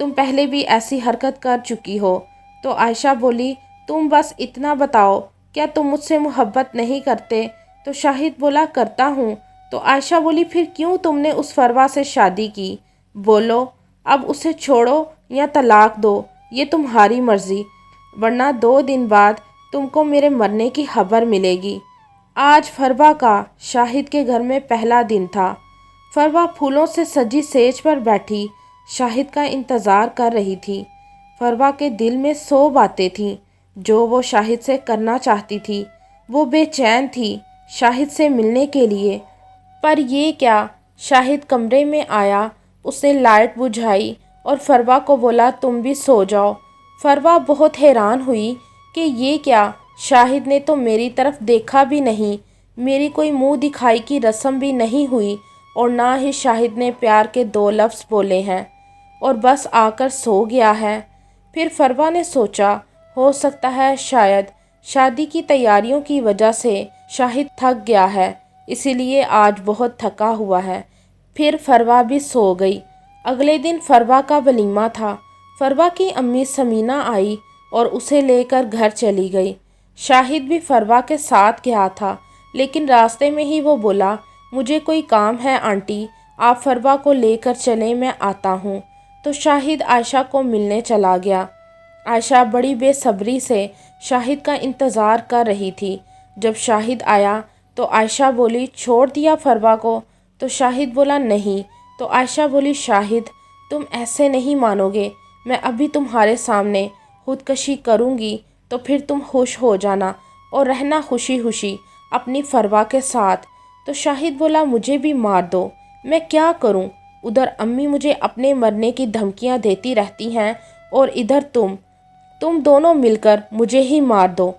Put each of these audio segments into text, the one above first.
تم پہلے بھی ایسی حرکت کر چکی ہو۔ تو عائشہ بولی تم بس اتنا بتاؤ، کیا تم مجھ سے محبت نہیں کرتے؟ تو شاہد بولا کرتا ہوں۔ تو عائشہ بولی پھر کیوں تم نے اس فروا سے شادی کی؟ بولو اب اسے چھوڑو یا طلاق دو، یہ تمہاری مرضی، ورنہ 2 دن بعد تم کو میرے مرنے کی خبر ملے گی۔ آج فروا کا شاہد کے گھر میں پہلا دن تھا۔ فروا پھولوں سے سجی سیج پر بیٹھی شاہد کا انتظار کر رہی تھی۔ فروا کے دل میں 100 باتیں تھیں جو وہ شاہد سے کرنا چاہتی تھی۔ وہ بے چین تھی شاہد سے ملنے کے لیے، پر یہ کیا؟ شاہد کمرے میں آیا، اس نے لائٹ بجھائی اور فروا کو بولا تم بھی سو جاؤ۔ فروا بہت حیران ہوئی کہ یہ کیا، شاہد نے تو میری طرف دیکھا بھی نہیں، میری کوئی منہ دکھائی کی رسم بھی نہیں ہوئی، اور نہ ہی شاہد نے پیار کے 2 لفظ بولے ہیں، اور بس آ کر سو گیا ہے۔ پھر فروا نے سوچا ہو سکتا ہے شاید شادی کی تیاریوں کی وجہ سے شاہد تھک گیا ہے، اسی لیے آج بہت تھکا ہوا ہے۔ پھر فروا بھی سو گئی۔ اگلے دن فروا کا ولیمہ تھا۔ فروا کی امی سمینہ آئی اور اسے لے کر گھر چلی گئی۔ شاہد بھی فروا کے ساتھ گیا تھا، لیکن راستے میں ہی وہ بولا مجھے کوئی کام ہے آنٹی، آپ فروا کو لے کر چلیں، میں آتا ہوں۔ تو شاہد عائشہ کو ملنے چلا گیا۔ عائشہ بڑی بے صبری سے شاہد کا انتظار کر رہی تھی۔ جب شاہد آیا تو عائشہ بولی چھوڑ دیا فروا کو؟ تو شاہد بولا نہیں۔ تو عائشہ بولی شاہد تم ایسے نہیں مانو گے، میں ابھی تمہارے سامنے خودکشی کروں گی تو پھر تم خوش ہو جانا اور رہنا خوشی خوشی اپنی فروا کے ساتھ۔ تو شاہد بولا مجھے بھی مار دو، میں کیا کروں؟ ادھر امی مجھے اپنے مرنے کی دھمکیاں دیتی رہتی ہیں اور ادھر تم دونوں مل کر مجھے ہی مار دو،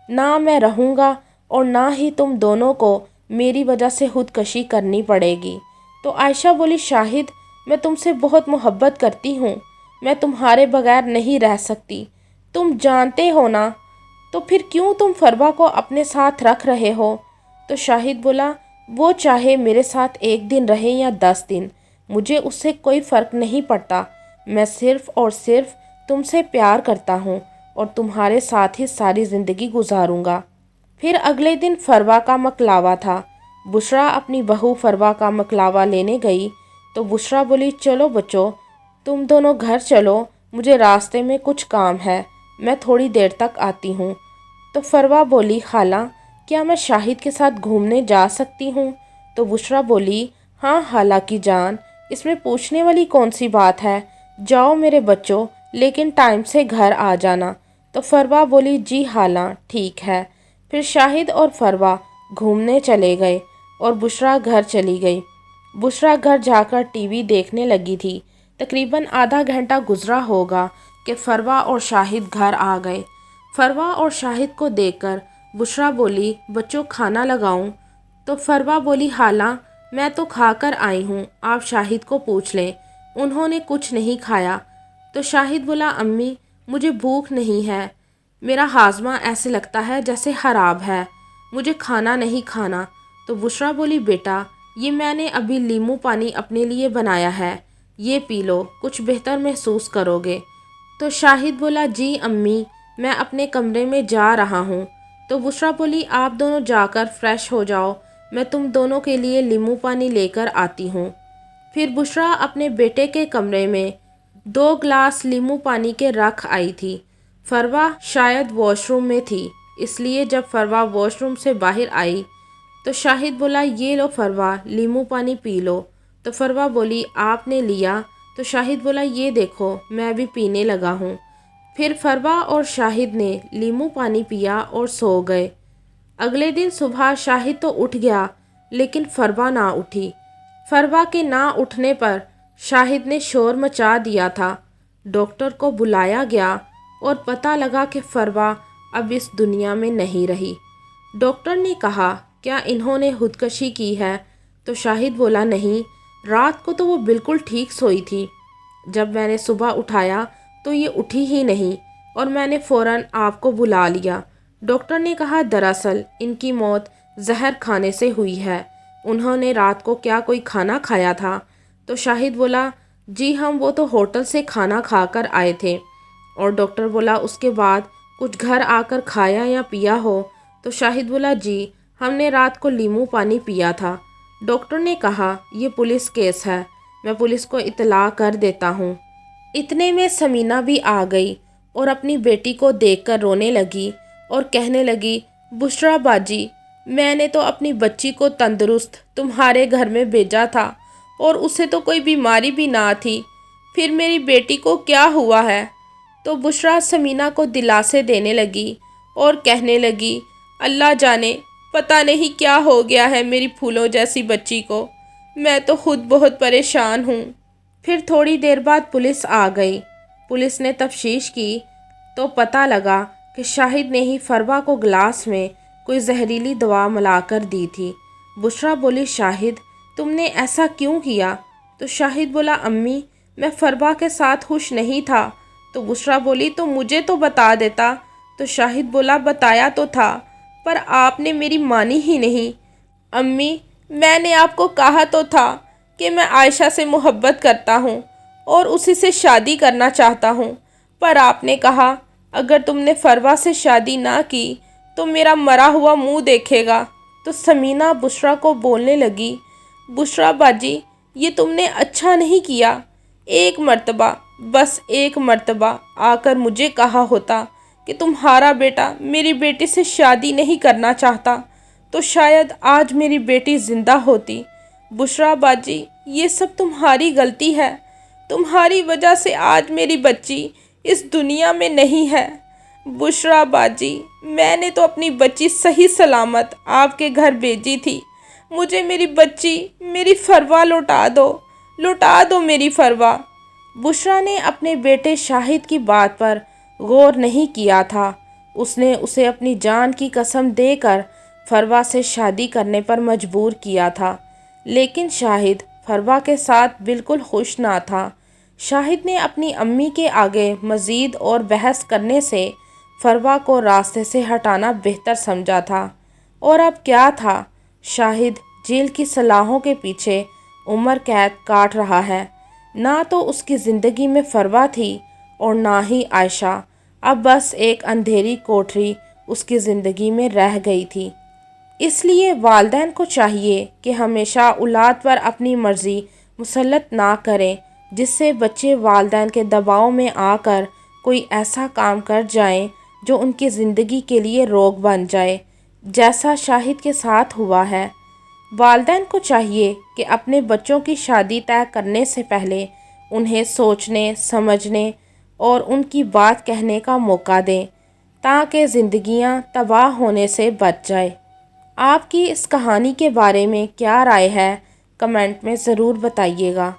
نہ میں رہوں گا اور نہ ہی تم دونوں کو میری وجہ سے خودکشی کرنی پڑے گی۔ تو عائشہ بولی شاہد میں تم سے بہت محبت کرتی ہوں، میں تمہارے بغیر نہیں رہ سکتی، تم جانتے ہو نا، تو پھر کیوں تم فروا کو اپنے ساتھ رکھ رہے ہو؟ تو شاہد بولا وہ چاہے میرے ساتھ 1 دن رہے یا 10 دن، مجھے اس سے کوئی فرق نہیں پڑتا، میں صرف اور صرف تم سے پیار کرتا ہوں اور تمہارے ساتھ ہی ساری زندگی گزاروں گا۔ پھر اگلے دن فروا کا مکلاوا تھا۔ بشرا اپنی بہو فروا کا مکلاوا لینے گئی تو بشرا بولی چلو بچو تم دونوں گھر چلو، مجھے راستے میں کچھ کام ہے، میں تھوڑی دیر تک آتی ہوں۔ تو فروا بولی خالہ کیا میں شاہد کے ساتھ گھومنے جا سکتی ہوں؟ تو بشرا بولی ہاں خالہ کی جان، اس میں پوچھنے والی کون سی بات ہے، جاؤ میرے بچوں، لیکن ٹائم سے گھر آ جانا۔ تو فروا بولی جی خالہ ٹھیک ہے۔ پھر شاہد اور فروا گھومنے چلے گئے اور بشرا گھر چلی گئی۔ بشرا گھر جا کر ٹی وی دیکھنے لگی تھی۔ تقریباً آدھا گھنٹہ گزرا ہوگا کہ فروا اور شاہد گھر آ گئے۔ فروا اور شاہد کو دیکھ کر بشرا بولی بچوں کھانا لگاؤں؟ تو فروا بولی خالہ میں تو کھا کر آئی ہوں، آپ شاہد کو پوچھ لیں، انہوں نے کچھ نہیں کھایا۔ تو شاہد بولا امی مجھے بھوک نہیں ہے، میرا ہاضمہ ایسے لگتا ہے جیسے خراب ہے، مجھے کھانا نہیں کھانا۔ تو بشرا بولی بیٹا یہ میں نے ابھی لیمو پانی اپنے لیے بنایا ہے، یہ پی لو، کچھ بہتر محسوس کرو گے۔ تو شاہد بولا جی امی میں اپنے کمرے میں جا رہا ہوں۔ تو بشرا بولی آپ دونوں جا کر فریش ہو جاؤ، میں تم دونوں کے لیے لیمو پانی لے کر آتی ہوں۔ پھر بشرا اپنے بیٹے کے کمرے میں 2 گلاس لیمو پانی کے رکھ آئی تھی۔ فروا شاید واش روم میں تھی، اس لیے جب فروا واش روم سے باہر آئی تو شاہد بولا یہ لو فروا لیمو پانی پی لو۔ تو فروا بولی آپ نے لیا؟ تو شاہد بولا یہ دیکھو میں بھی پینے لگا ہوں۔ پھر فروا اور شاہد نے لیمو پانی پیا اور سو گئے۔ اگلے دن صبح شاہد تو اٹھ گیا لیکن فروا نہ اٹھی۔ فروا کے نہ اٹھنے پر شاہد نے شور مچا دیا تھا۔ ڈاکٹر کو بلایا گیا اور پتہ لگا کہ فروا اب اس دنیا میں نہیں رہی۔ ڈاکٹر نے کہا کیا انہوں نے خودکشی کی ہے؟ تو شاہد بولا نہیں، رات کو تو وہ بالکل ٹھیک سوئی تھی، جب میں نے صبح اٹھایا تو یہ اٹھی ہی نہیں اور میں نے فوراً آپ کو بلا لیا۔ ڈاکٹر نے کہا دراصل ان کی موت زہر کھانے سے ہوئی ہے، انہوں نے رات کو کیا کوئی کھانا کھایا تھا؟ تو شاہد بولا جی ہم وہ تو ہوٹل سے کھانا کھا کر آئے تھے۔ اور ڈاکٹر بولا اس کے بعد کچھ گھر آ کر کھایا یا پیا ہو؟ تو شاہد بولا جی ہم نے رات کو لیمو پانی پیا تھا۔ ڈاکٹر نے کہا یہ پولیس کیس ہے، میں پولیس کو اطلاع کر دیتا ہوں۔ اتنے میں سمینہ بھی آ گئی اور اپنی بیٹی کو دیکھ کر رونے لگی اور کہنے لگی بشرا باجی میں نے تو اپنی بچی کو تندرست تمہارے گھر میں بھیجا تھا اور اسے تو کوئی بیماری بھی نہ تھی، پھر میری بیٹی کو کیا ہوا ہے؟ تو بشرا سمینہ کو دلاسے دینے لگی اور کہنے لگی اللہ جانے پتہ نہیں کیا ہو گیا ہے میری پھولوں جیسی بچی کو، میں تو خود بہت پریشان ہوں۔ پھر تھوڑی دیر بعد پولیس آ گئی۔ پولیس نے تفتیش کی تو پتہ لگا کہ شاہد نے ہی فروا کو گلاس میں کوئی زہریلی دوا ملا کر دی تھی۔ بشرا بولی شاہد تم نے ایسا کیوں کیا؟ تو شاہد بولا امی میں فروا کے ساتھ خوش نہیں تھا۔ تو بشرا بولی تو مجھے تو بتا دیتا۔ تو شاہد بولا بتایا تو تھا پر آپ نے میری مانی ہی نہیں۔ امی میں نے آپ کو کہا تو تھا کہ میں عائشہ سے محبت کرتا ہوں اور اسی سے شادی کرنا چاہتا ہوں، پر آپ نے کہا اگر تم نے فروا سے شادی نہ کی تو میرا مرا ہوا منہ دیکھے گا۔ تو سمینہ بشرا کو بولنے لگی بشرا باجی یہ تم نے اچھا نہیں کیا، ایک مرتبہ بس ایک مرتبہ آ کر مجھے کہا ہوتا کہ تمہارا بیٹا میری بیٹی سے شادی نہیں کرنا چاہتا تو شاید آج میری بیٹی زندہ ہوتی۔ بشرا باجی یہ سب تمہاری غلطی ہے، تمہاری وجہ سے آج میری بچی اس دنیا میں نہیں ہے۔ بشرا باجی میں نے تو اپنی بچی صحیح سلامت آپ کے گھر بھیجی تھی، مجھے میری بچی میری فروا لوٹا دو میری فروا۔ بشرا نے اپنے بیٹے شاہد کی بات پر غور نہیں کیا تھا، اس نے اسے اپنی جان کی قسم دے کر فروا سے شادی کرنے پر مجبور کیا تھا، لیکن شاہد فروا کے ساتھ بالکل خوش نہ تھا۔ شاہد نے اپنی امی کے آگے مزید اور بحث کرنے سے فروا کو راستے سے ہٹانا بہتر سمجھا تھا، اور اب کیا تھا، شاہد جیل کی سلاخوں کے پیچھے عمر قید کاٹ رہا ہے، نہ تو اس کی زندگی میں فروا تھی اور نہ ہی عائشہ، اب بس ایک اندھیری کوٹری اس کی زندگی میں رہ گئی تھی۔ اس لیے والدین کو چاہیے کہ ہمیشہ اولاد پر اپنی مرضی مسلط نہ کریں جس سے بچے والدین کے دباؤ میں آ کر کوئی ایسا کام کر جائیں جو ان کی زندگی کے لیے روک بن جائے، جیسا شاہد کے ساتھ ہوا ہے۔ والدین کو چاہیے کہ اپنے بچوں کی شادی طے کرنے سے پہلے انہیں سوچنے سمجھنے اور ان کی بات کہنے کا موقع دیں تاکہ زندگیاں تباہ ہونے سے بچ جائے۔ آپ کی اس کہانی کے بارے میں کیا رائے ہے کمنٹ میں ضرور بتائیے گا۔